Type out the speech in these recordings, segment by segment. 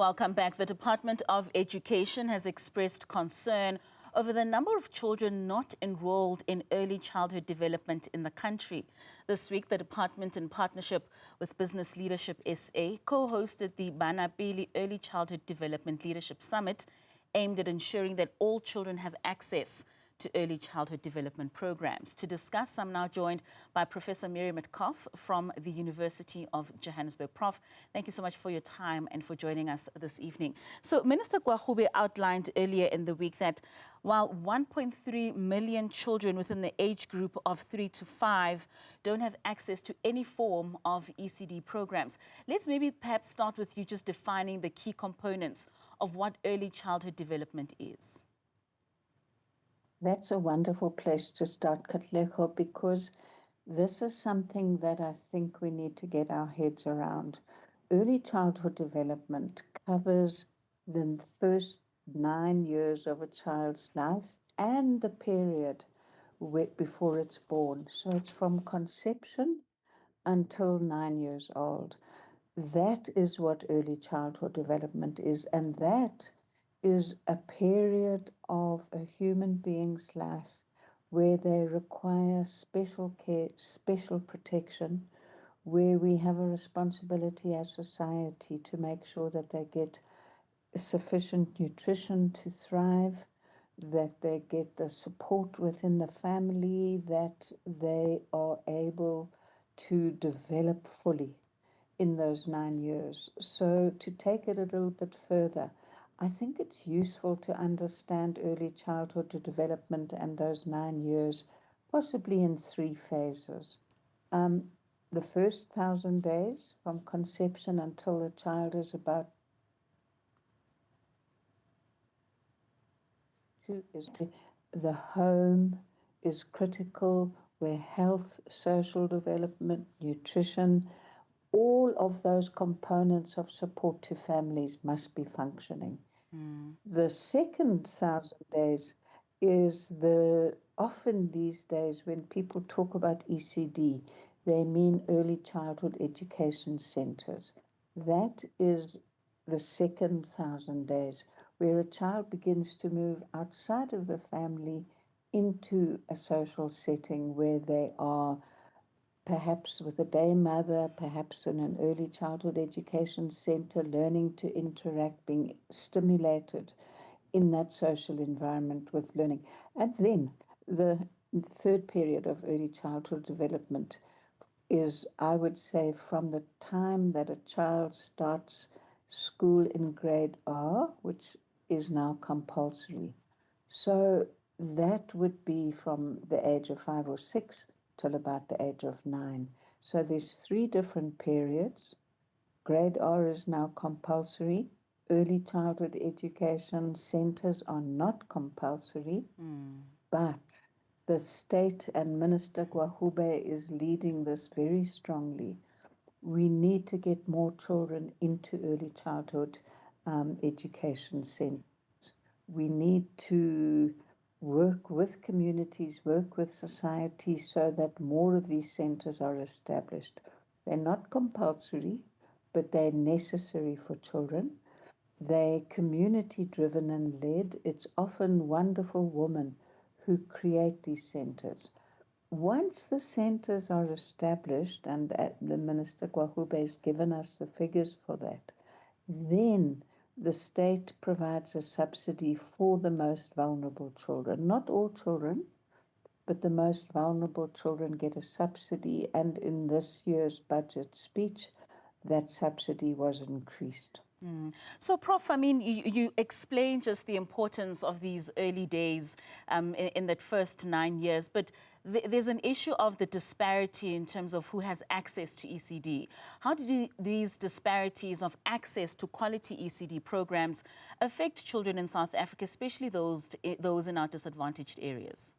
Welcome back. The Department of Education has expressed concern over the number of children not enrolled in early childhood development in the country. This week, the department, in partnership with Business Leadership SA, co-hosted the Bana Early Childhood Development Leadership Summit, aimed at ensuring that all children have access to early childhood development programs. To discuss, I'm now joined by Professor Metcalfe from the University of Johannesburg. Prof, thank you so much for your time and for joining us this evening. So Minister Gwahube outlined earlier in the week that while 1.3 million children within the age group of 3 to 5 don't have access to any form of ECD programs, let's maybe perhaps start with you just defining the key components of what early childhood development is. That's a wonderful place to start, Katlego, because this is something that I think we need to get our heads around. Early childhood development covers the first 9 years of a child's life and the period before it's born. So it's from conception until 9 years old. That is what early childhood development is, and that is a period of a human being's life where they require special care, special protection, where we have a responsibility as society to make sure that they get sufficient nutrition to thrive, that they get the support within the family, that they are able to develop fully in those 9 years. So to take it a little bit further, I think it's useful to understand early childhood development and those 9 years, possibly in 3 phases. The first 1,000 days from conception until the child is about 2 is the home is critical, where health, social development, nutrition, all of those components of support to families must be functioning. The second 1,000 days is often these days when people talk about ECD, they mean early childhood education centers. That is the second 1,000 days, where a child begins to move outside of the family into a social setting where they are perhaps with a day mother, perhaps in an early childhood education center, learning to interact, being stimulated in that social environment with learning. And then the third period of early childhood development is, I would say, from the time that a child starts school in grade R, which is now compulsory. So that would be from the age of 5 or 6 till about the age of 9. So there's 3 different periods. Grade R is now compulsory. Early childhood education centers are not compulsory, but the state and Minister Gwahube is leading this very strongly. We need to get more children into early childhood education centers. We need to work with communities, work with society so that more of these centers are established. They're not compulsory, but they're necessary for children. They're community-driven and led. It's often wonderful women who create these centers. Once the centers are established, and the Minister Gwahube has given us the figures for that, then the state provides a subsidy for the most vulnerable children. Not all children, but the most vulnerable children get a subsidy, and in this year's budget speech, that subsidy was increased. So, Prof, I mean, you explained just the importance of these early days in that first 9 years, but there's an issue of the disparity in terms of who has access to ECD. How do these disparities of access to quality ECD programs affect children in South Africa, especially those in our disadvantaged areas?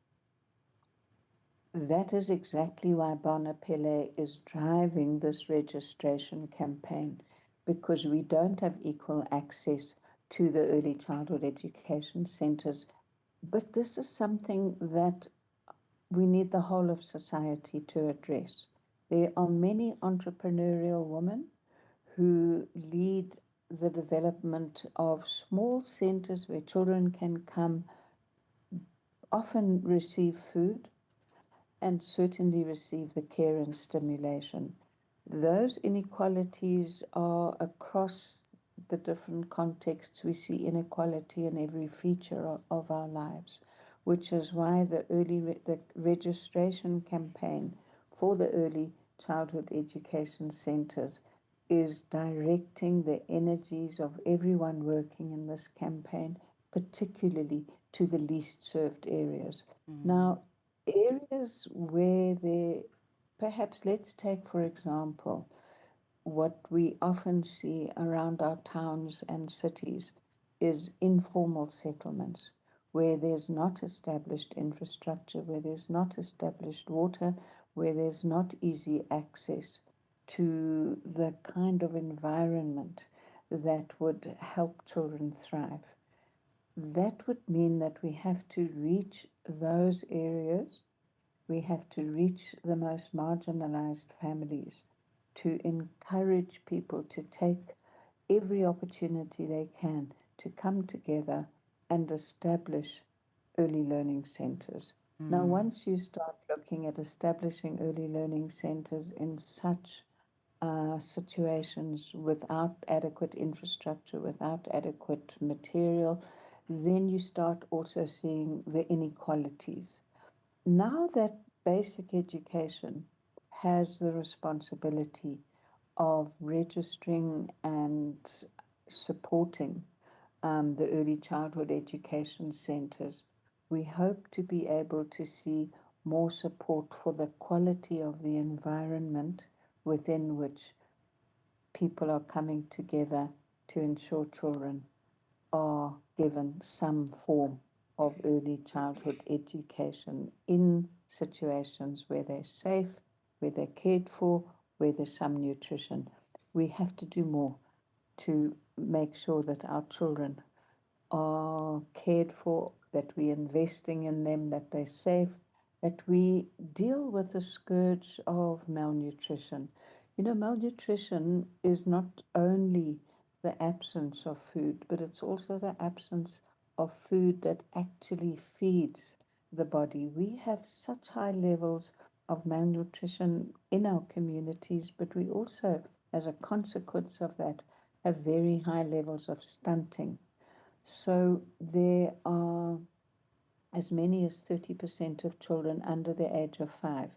That is exactly why Bana Pele is driving this registration campaign, because we don't have equal access to the early childhood education centers. But this is something that we need the whole of society to address. There are many entrepreneurial women who lead the development of small centers where children can come, often receive food, and certainly receive the care and stimulation. Those inequalities are across the different contexts. We see inequality in every feature of our lives, which is why the registration campaign for the early childhood education centers is directing the energies of everyone working in this campaign, particularly to the least served areas. Now, areas where perhaps let's take, for example, what we often see around our towns and cities is informal settlements where there's not established infrastructure, where there's not established water, where there's not easy access to the kind of environment that would help children thrive. That would mean that we have to reach those areas. We have to reach the most marginalized families to encourage people to take every opportunity they can to come together and establish early learning centers. Now, once you start looking at establishing early learning centers in such situations without adequate infrastructure, without adequate material, then you start also seeing the inequalities. Now that basic education has the responsibility of registering and supporting the early childhood education centers, we hope to be able to see more support for the quality of the environment within which people are coming together to ensure children are given some form of early childhood education in situations where they're safe, where they're cared for, where there's some nutrition. We have to do more to make sure that our children are cared for, that we're investing in them, that they're safe, that we deal with the scourge of malnutrition. You know, malnutrition is not only the absence of food, but it's also the absence of food that actually feeds the body. We have such high levels of malnutrition in our communities, but we also, as a consequence of that, have very high levels of stunting. So there are as many as 30% of children under the age of 5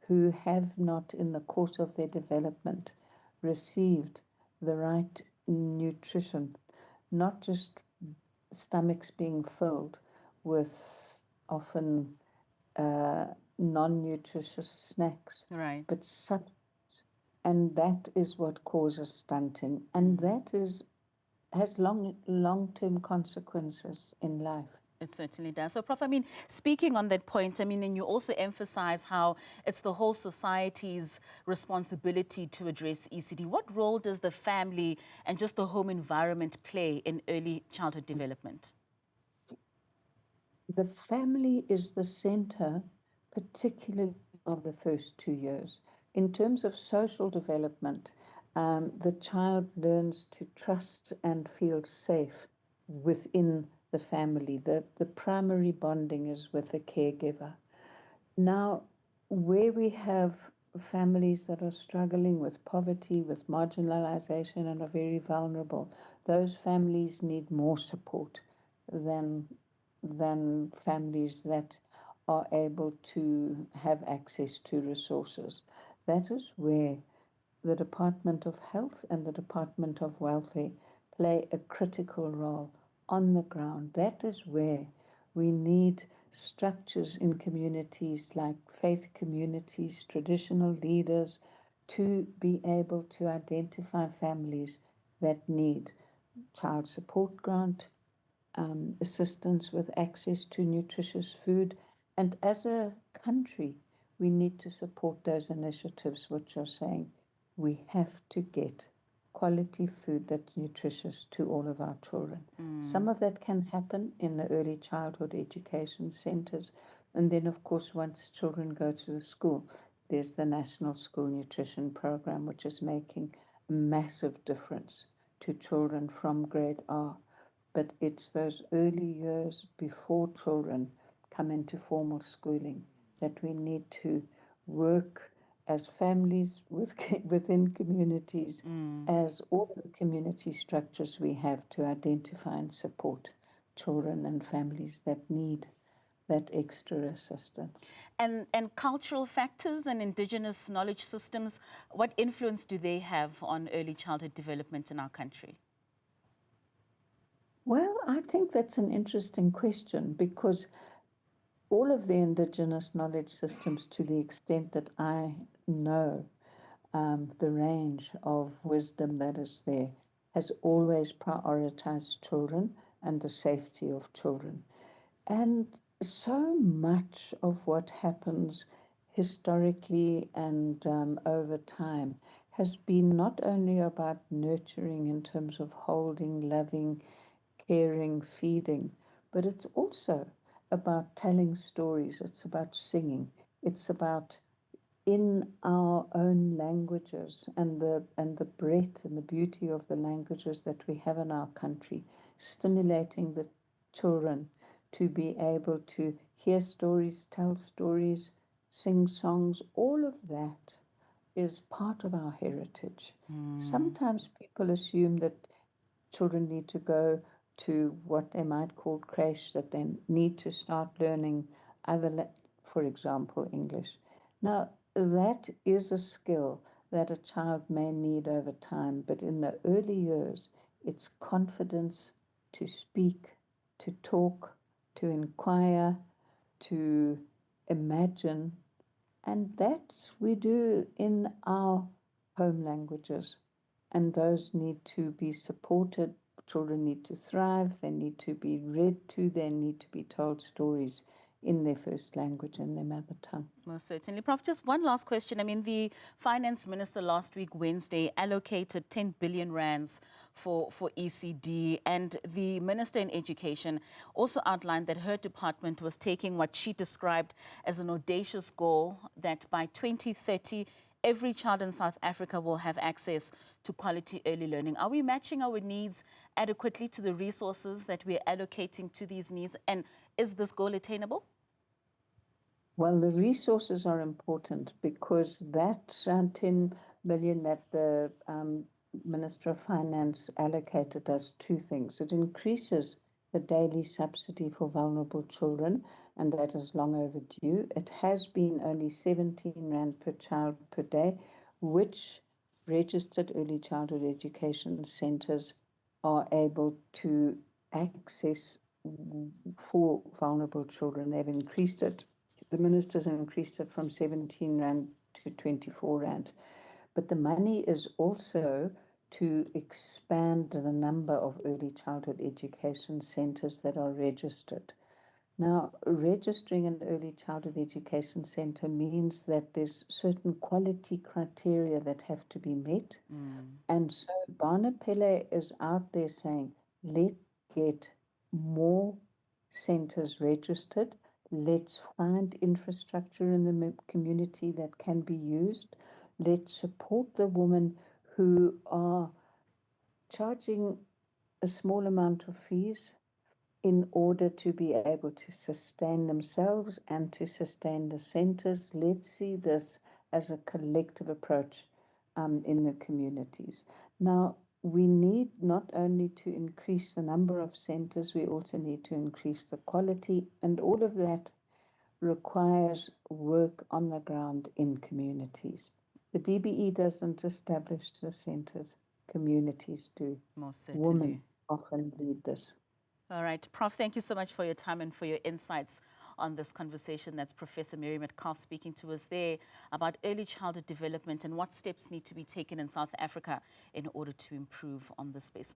who have not, in the course of their development, received the right nutrition, not just stomachs being filled with often non-nutritious snacks, Right. but substance. And that is what causes stunting. And that has long-term consequences in life. It certainly does. So, Prof, I mean, speaking on that point, I mean, and you also emphasize how it's the whole society's responsibility to address ECD. What role does the family and just the home environment play in early childhood development? The family is the center, particularly of the first 2 years. In terms of social development, the child learns to trust and feel safe within the family. The primary bonding is with the caregiver. Now, where we have families that are struggling with poverty, with marginalization, and are very vulnerable, those families need more support than families that are able to have access to resources. That is where the Department of Health and the Department of Welfare play a critical role on the ground. That is where we need structures in communities like faith communities, traditional leaders, to be able to identify families that need child support grant, assistance with access to nutritious food. And as a country, we need to support those initiatives which are saying we have to get quality food that's nutritious to all of our children. Some of that can happen in the early childhood education centers. And then, of course, once children go to the school, there's the National School Nutrition Program, which is making a massive difference to children from grade R. But it's those early years before children come into formal schooling that we need to work as families within communities, as all the community structures we have to identify and support children and families that need that extra assistance. And cultural factors and indigenous knowledge systems, what influence do they have on early childhood development in our country? Well, I think that's an interesting question, because all of the indigenous knowledge systems, to the extent that I know, the range of wisdom that is there, has always prioritized children and the safety of children. And so much of what happens historically and over time has been not only about nurturing in terms of holding, loving, caring, feeding, but it's also about telling stories. It's about singing. It's about, in our own languages and the breadth and the beauty of the languages that we have in our country, stimulating the children to be able to hear stories, tell stories, sing songs. All of that is part of our heritage. Sometimes people assume that children need to go to what they might call creche, that they need to start learning for example, English. Now, that is a skill that a child may need over time, but in the early years, it's confidence to speak, to talk, to inquire, to imagine, and that we do in our home languages, and those need to be supported. Children need to thrive, they need to be read to, they need to be told stories in their first language and their mother tongue. Most certainly. Prof, just one last question. I mean, the finance minister last week, Wednesday, allocated 10 billion rands for ECD, and the minister in education also outlined that her department was taking what she described as an audacious goal that by 2030, every child in South Africa will have access to quality early learning. Are we matching our needs adequately to the resources that we're allocating to these needs? And is this goal attainable? Well, the resources are important, because that 10 billion that the Minister of Finance allocated does two things. It increases the daily subsidy for vulnerable children, and that is long overdue. It has been only 17 rand per child per day, which registered early childhood education centers are able to access for vulnerable children. They've increased it. The ministers increased it from 17 rand to 24 rand. But the money is also to expand the number of early childhood education centers that are registered. Now, registering an early childhood education center means that there's certain quality criteria that have to be met. And so Bana Pele is out there saying, let's get more centers registered. Let's find infrastructure in the community that can be used. Let's support the women who are charging a small amount of fees in order to be able to sustain themselves and to sustain the centers. Let's see this as a collective approach in the communities. Now, we need not only to increase the number of centers, we also need to increase the quality, and all of that requires work on the ground in communities. The DBE doesn't establish the centers, communities do. Most certainly. Women often lead this. All right, Prof, thank you so much for your time and for your insights on this conversation. That's Professor Mary Metcalfe speaking to us there about early childhood development and what steps need to be taken in South Africa in order to improve on this space.